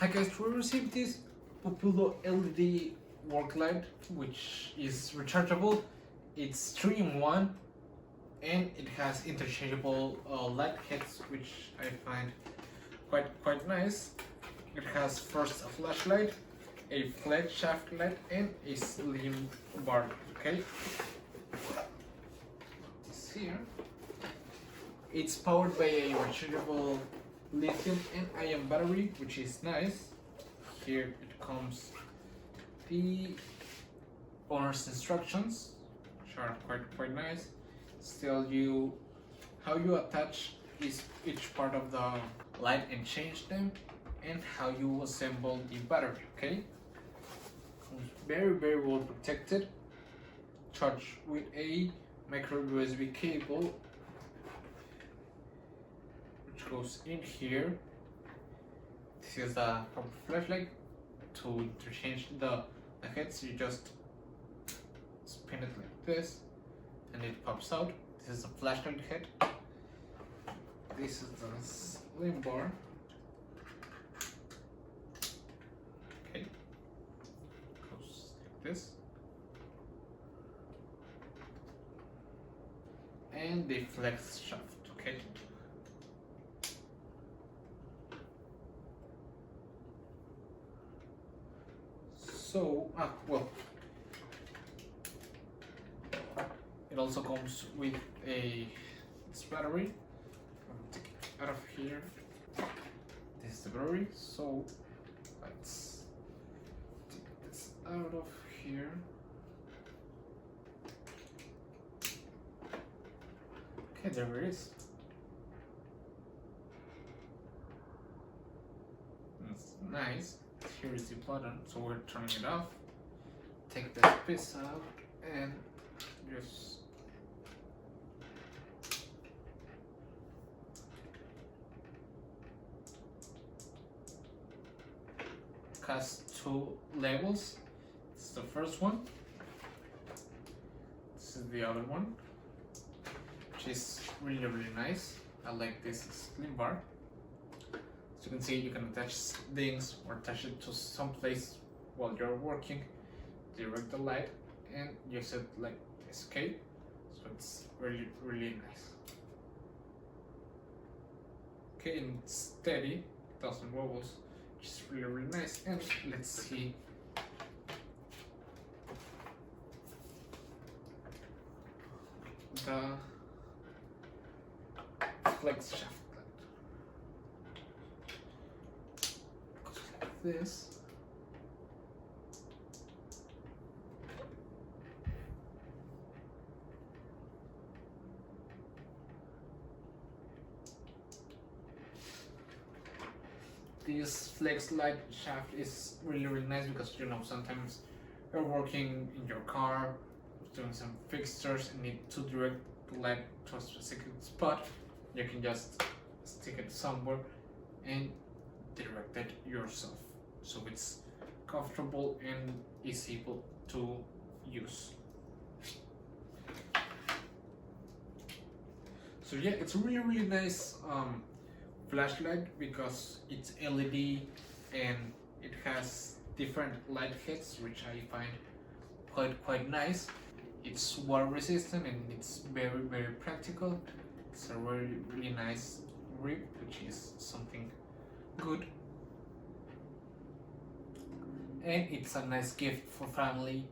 Hi guys, we received this Populo LED work light, which is rechargeable. It's 3-in-1 and it has interchangeable light heads, which I find quite nice. It has first a flashlight, a flat shaft light, and a slim bar. Okay, this here. It's powered by a rechargeable lithium and ion battery, which is nice. Here it comes the owner's instructions, which are quite nice. Tell you how you attach each part of the light and change them, and how you assemble the battery. Okay, comes very well protected. Charged with a micro USB cable, which goes in here. This is the flashlight. To interchange the heads, you just spin it like this and it pops out. This is the flashlight head. This is the slim bar. Okay, goes like this. And the flex shaft. Okay. So, well, it also comes with this battery. I'll take it out of here. This is the battery. So let's take this out of here. Okay, there it is. That's nice. Here is the button, so we're turning it off. Take this piece out and just has two labels. This is the first one. This is the other one, which is really nice. I like this slim bar. As you can see, you can attach things or attach it to some place while you're working, direct the light, and use it like this. Okay, so it's really nice. Okay, and it's steady, doesn't wobbles, which is really nice. And let's see the flex shaft. This flex light shaft is really nice, because sometimes you're working in your car doing some fixtures and need to direct the light to a specific spot. You can just stick it somewhere and direct it yourself, so it's comfortable and easy to use. So yeah, it's a really nice flashlight, because it's LED and it has different light heads, which I find quite nice. It's water resistant and it's very practical. It's a really nice grip, which is something good, and it's a nice gift for family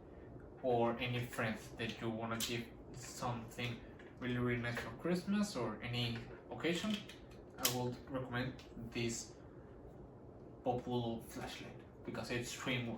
or any friends that you want to give something really nice for Christmas or any occasion. I would recommend this Populo flashlight, because it's 3-in-1.